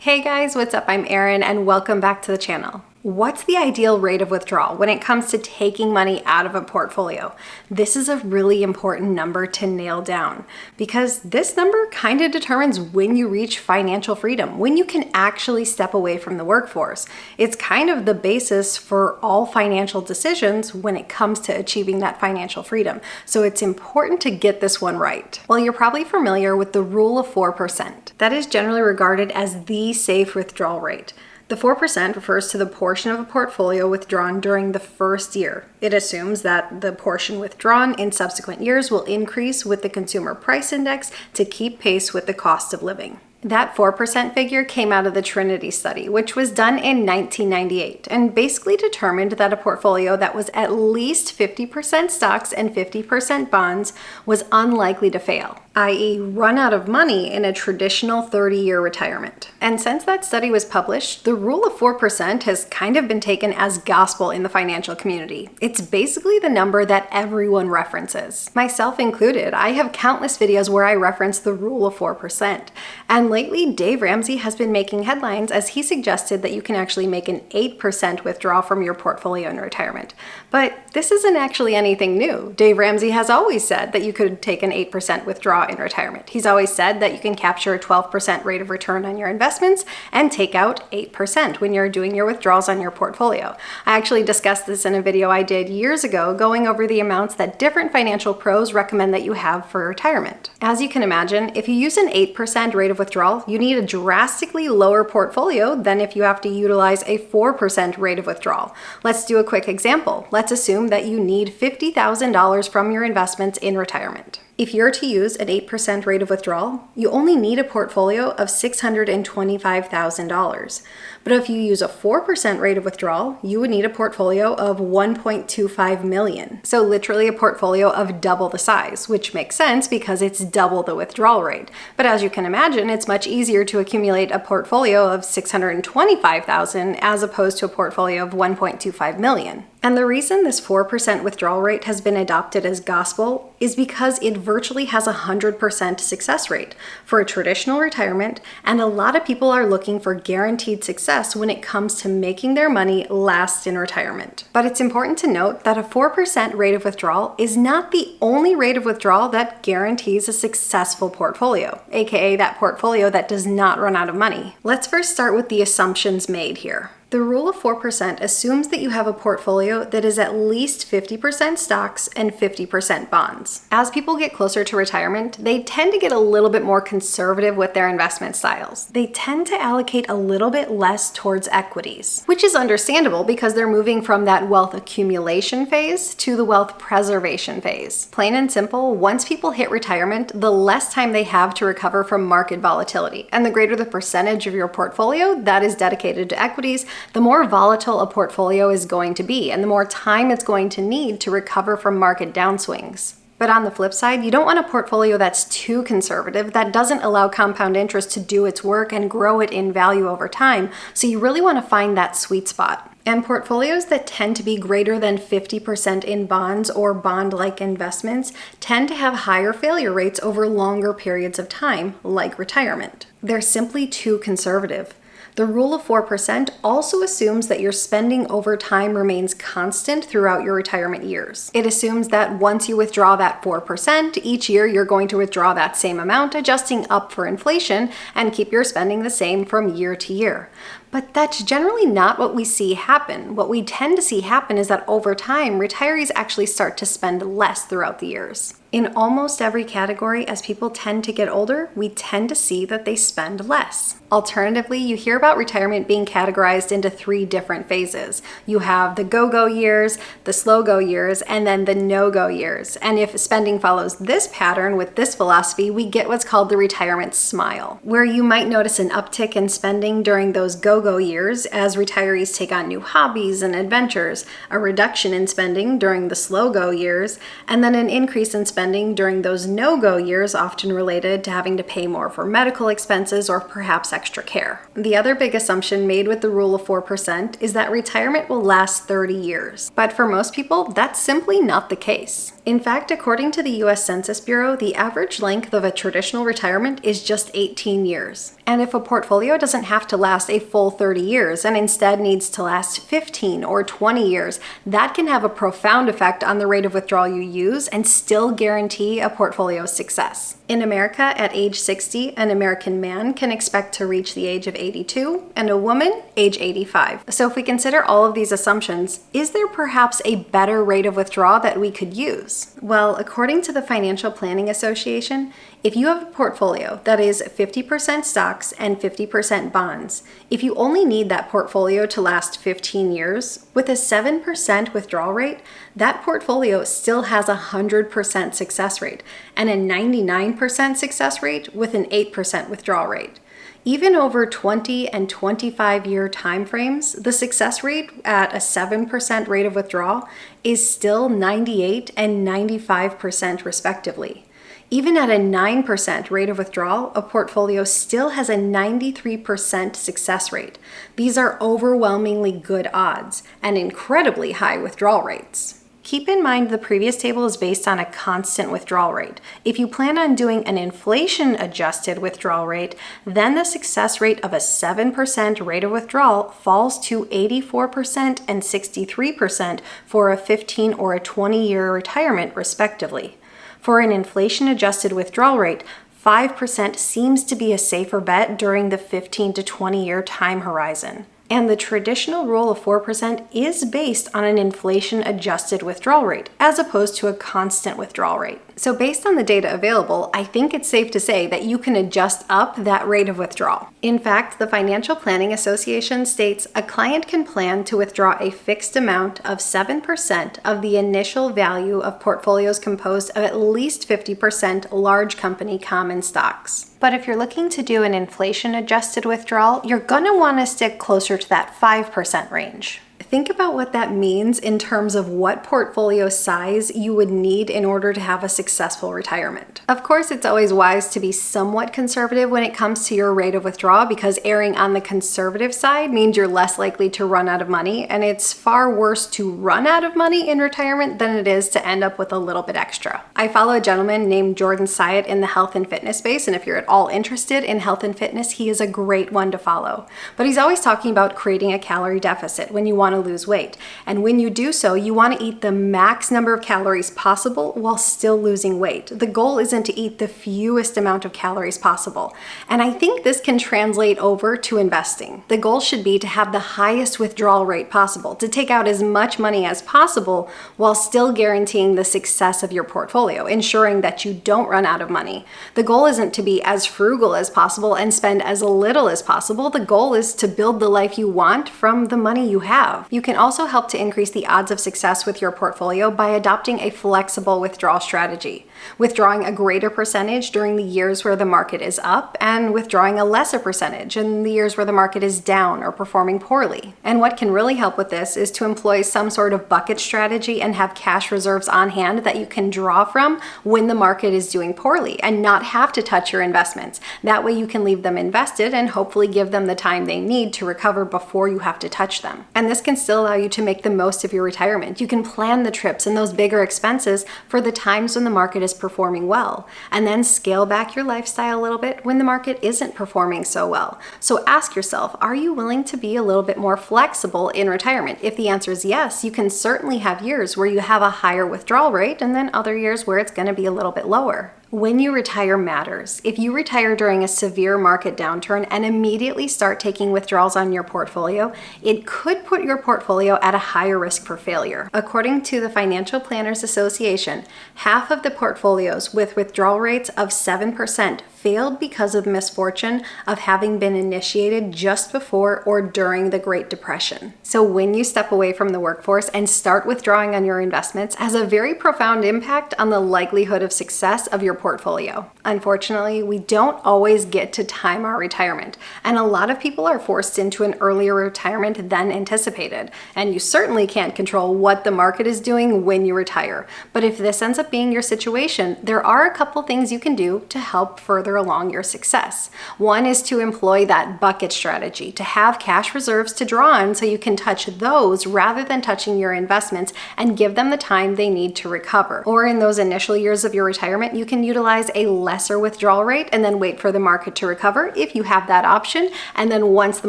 Hey guys, what's up? I'm Erin and welcome back to the channel. What's the ideal rate of withdrawal when it comes to taking money out of a portfolio? This is a really important number to nail down because this number kind of determines when you reach financial freedom, when you can actually step away from the workforce. It's kind of the basis for all financial decisions when it comes to achieving that financial freedom. So it's important to get this one right. Well, you're probably familiar with the rule of 4%. That is generally regarded as the safe withdrawal rate. The 4% refers to the portion of a portfolio withdrawn during the first year. It assumes that the portion withdrawn in subsequent years will increase with the consumer price index to keep pace with the cost of living. That 4% figure came out of the Trinity study, which was done in 1998, and basically determined that a portfolio that was at least 50% stocks and 50% bonds was unlikely to fail, i.e. run out of money in a traditional 30-year retirement. And since that study was published, the rule of 4% has kind of been taken as gospel in the financial community. It's basically the number that everyone references, myself included. I have countless videos where I reference the rule of 4%. And lately, Dave Ramsey has been making headlines as he suggested that you can actually make an 8% withdrawal from your portfolio in retirement. But this isn't actually anything new. Dave Ramsey has always said that you could take an 8% withdrawal in retirement. He's always said that you can capture a 12% rate of return on your investments and take out 8% when you're doing your withdrawals on your portfolio. I actually discussed this in a video I did years ago, going over the amounts that different financial pros recommend that you have for retirement. As you can imagine, if you use an 8% rate of withdrawal, you need a drastically lower portfolio than if you have to utilize a 4% rate of withdrawal. Let's do a quick example. Let's assume that you need $50,000 from your investments in retirement. If you're to use an 8% rate of withdrawal, you only need a portfolio of $625,000. But if you use a 4% rate of withdrawal, you would need a portfolio of $1.25 million. So literally a portfolio of double the size, which makes sense because it's double the withdrawal rate. But as you can imagine, it's much easier to accumulate a portfolio of $625,000 as opposed to a portfolio of $1.25 million. And the reason this 4% withdrawal rate has been adopted as gospel is because it virtually has a 100% success rate for a traditional retirement, and a lot of people are looking for guaranteed success when it comes to making their money last in retirement. But it's important to note that a 4% rate of withdrawal is not the only rate of withdrawal that guarantees a successful portfolio, aka that portfolio that does not run out of money. Let's first start with the assumptions made here. The rule of 4% assumes that you have a portfolio that is at least 50% stocks and 50% bonds. As people get closer to retirement, they tend to get a little bit more conservative with their investment styles. They tend to allocate a little bit less towards equities, which is understandable because they're moving from that wealth accumulation phase to the wealth preservation phase. Plain and simple, once people hit retirement, the less time they have to recover from market volatility, and the greater the percentage of your portfolio that is dedicated to equities, the more volatile a portfolio is going to be and the more time it's going to need to recover from market downswings. But on the flip side, you don't want a portfolio that's too conservative, that doesn't allow compound interest to do its work and grow it in value over time. So you really want to find that sweet spot. And portfolios that tend to be greater than 50% in bonds or bond-like investments tend to have higher failure rates over longer periods of time, like retirement. They're simply too conservative. The rule of 4% also assumes that your spending over time remains constant throughout your retirement years. It assumes that once you withdraw that 4%, each year you're going to withdraw that same amount, adjusting up for inflation, and keep your spending the same from year to year. But that's generally not what we see happen. What we tend to see happen is that over time, retirees actually start to spend less throughout the years. In almost every category, as people tend to get older, we tend to see that they spend less. Alternatively, you hear about retirement being categorized into 3 different phases. You have the go-go years, the slow-go years, and then the no-go years. And if spending follows this pattern with this philosophy, we get what's called the retirement smile, where you might notice an uptick in spending during those go-go years as retirees take on new hobbies and adventures, a reduction in spending during the slow-go years, and then an increase in spending during those no-go years, often related to having to pay more for medical expenses or perhaps extra care. The other big assumption made with the rule of 4% is that retirement will last 30 years. But for most people, that's simply not the case. In fact, according to the US Census Bureau, the average length of a traditional retirement is just 18 years. And if a portfolio doesn't have to last a full 30 years and instead needs to last 15 or 20 years, that can have a profound effect on the rate of withdrawal you use and still guarantee a portfolio's success. In America, at age 60, an American man can expect to reach the age of 82 and a woman, age 85. So if we consider all of these assumptions, is there perhaps a better rate of withdrawal that we could use? Well, according to the Financial Planning Association, if you have a portfolio that is 50% stocks and 50% bonds, if you only need that portfolio to last 15 years, with a 7% withdrawal rate, that portfolio still has a 100% success rate and a 99% success rate with an 8% withdrawal rate. Even over 20 and 25-year timeframes, the success rate at a 7% rate of withdrawal is still 98 and 95% respectively. Even at a 9% rate of withdrawal, a portfolio still has a 93% success rate. These are overwhelmingly good odds and incredibly high withdrawal rates. Keep in mind the previous table is based on a constant withdrawal rate. If you plan on doing an inflation-adjusted withdrawal rate, then the success rate of a 7% rate of withdrawal falls to 84% and 63% for a 15 or a 20-year retirement, respectively. For an inflation-adjusted withdrawal rate, 5% seems to be a safer bet during the 15 to 20-year time horizon. And the traditional rule of 4% is based on an inflation-adjusted withdrawal rate, as opposed to a constant withdrawal rate. So based on the data available, I think it's safe to say that you can adjust up that rate of withdrawal. In fact, the Financial Planning Association states a client can plan to withdraw a fixed amount of 7% of the initial value of portfolios composed of at least 50% large company common stocks. But if you're looking to do an inflation-adjusted withdrawal, you're going to want to stick closer to that 5% range. Think about what that means in terms of what portfolio size you would need in order to have a successful retirement. Of course, it's always wise to be somewhat conservative when it comes to your rate of withdrawal, because erring on the conservative side means you're less likely to run out of money, and it's far worse to run out of money in retirement than it is to end up with a little bit extra. I follow a gentleman named Jordan Syatt in the health and fitness space, and if you're at all interested in health and fitness, he is a great one to follow. But he's always talking about creating a calorie deficit when you want to lose weight. And when you do so, you want to eat the max number of calories possible while still losing weight. The goal isn't to eat the fewest amount of calories possible. And I think this can translate over to investing. The goal should be to have the highest withdrawal rate possible, to take out as much money as possible while still guaranteeing the success of your portfolio, ensuring that you don't run out of money. The goal isn't to be as frugal as possible and spend as little as possible. The goal is to build the life you want from the money you have. You can also help to increase the odds of success with your portfolio by adopting a flexible withdrawal strategy, withdrawing a greater percentage during the years where the market is up and withdrawing a lesser percentage in the years where the market is down or performing poorly. And what can really help with this is to employ some sort of bucket strategy and have cash reserves on hand that you can draw from when the market is doing poorly and not have to touch your investments. That way you can leave them invested and hopefully give them the time they need to recover before you have to touch them. And this can still allow you to make the most of your retirement. You can plan the trips and those bigger expenses for the times when the market is performing well, and then scale back your lifestyle a little bit when the market isn't performing so well. So ask yourself, are you willing to be a little bit more flexible in retirement? If the answer is yes, you can certainly have years where you have a higher withdrawal rate and then other years where it's going to be a little bit lower. When you retire matters. If you retire during a severe market downturn and immediately start taking withdrawals on your portfolio, it could put your portfolio at a higher risk for failure. According to the Financial Planners Association, half of the portfolios with withdrawal rates of 7% failed because of misfortune of having been initiated just before or during the Great Depression. So when you step away from the workforce and start withdrawing on your investments has a very profound impact on the likelihood of success of your portfolio. Unfortunately, we don't always get to time our retirement, and a lot of people are forced into an earlier retirement than anticipated. And you certainly can't control what the market is doing when you retire. But if this ends up being your situation, there are a couple things you can do to help further along your success. One is to employ that bucket strategy, to have cash reserves to draw on so you can touch those rather than touching your investments and give them the time they need to recover. Or in those initial years of your retirement, you can utilize a lesser withdrawal rate and then wait for the market to recover if you have that option. And then once the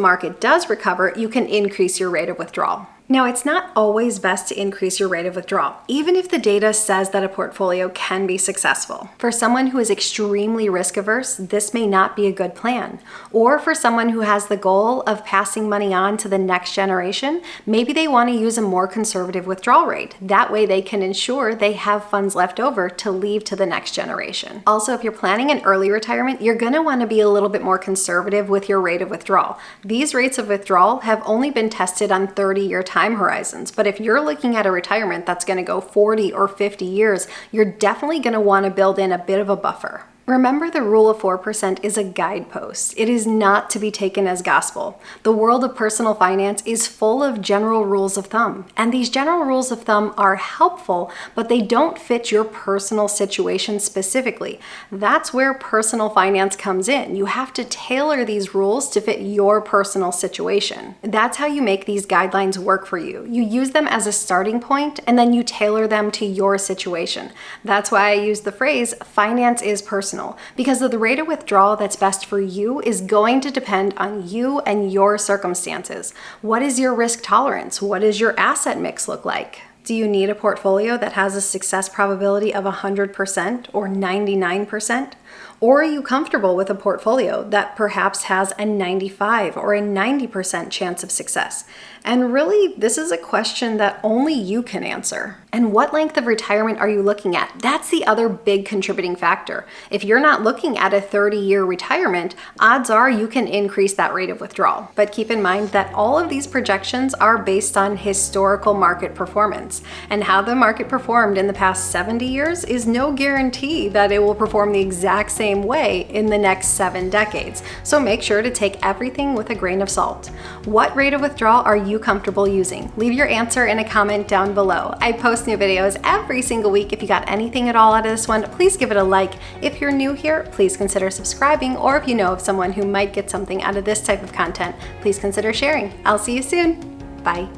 market does recover, you can increase your rate of withdrawal. Now, it's not always best to increase your rate of withdrawal, even if the data says that a portfolio can be successful. For someone who is extremely risk averse, this may not be a good plan. Or for someone who has the goal of passing money on to the next generation, maybe they want to use a more conservative withdrawal rate. That way they can ensure they have funds left over to leave to the next generation. Also, if you're planning an early retirement, you're going to want to be a little bit more conservative with your rate of withdrawal. These rates of withdrawal have only been tested on 30-year time horizons, but if you're looking at a retirement that's going to go 40 or 50 years, you're definitely going to want to build in a bit of a buffer. Remember, the rule of 4% is a guidepost. It is not to be taken as gospel. The world of personal finance is full of general rules of thumb, and these general rules of thumb are helpful, but they don't fit your personal situation specifically. That's where personal finance comes in. You have to tailor these rules to fit your personal situation. That's how you make these guidelines work for you. You use them as a starting point, and then you tailor them to your situation. That's why I use the phrase, finance is personal. Because the rate of withdrawal that's best for you is going to depend on you and your circumstances. What is your risk tolerance? What does your asset mix look like? Do you need a portfolio that has a success probability of 100% or 99%? Or are you comfortable with a portfolio that perhaps has a 95 or a 90% chance of success? And really, this is a question that only you can answer. And what length of retirement are you looking at? That's the other big contributing factor. If you're not looking at a 30-year retirement, odds are you can increase that rate of withdrawal. But keep in mind that all of these projections are based on historical market performance. And how the market performed in the past 70 years is no guarantee that it will perform the exact same way in the next 7 decades. So make sure to take everything with a grain of salt. What rate of withdrawal are you comfortable using? Leave your answer in a comment down below. I post new videos every single week. If you got anything at all out of this one, please give it a like. If you're new here, please consider subscribing, or if you know of someone who might get something out of this type of content, please consider sharing. I'll see you soon. Bye.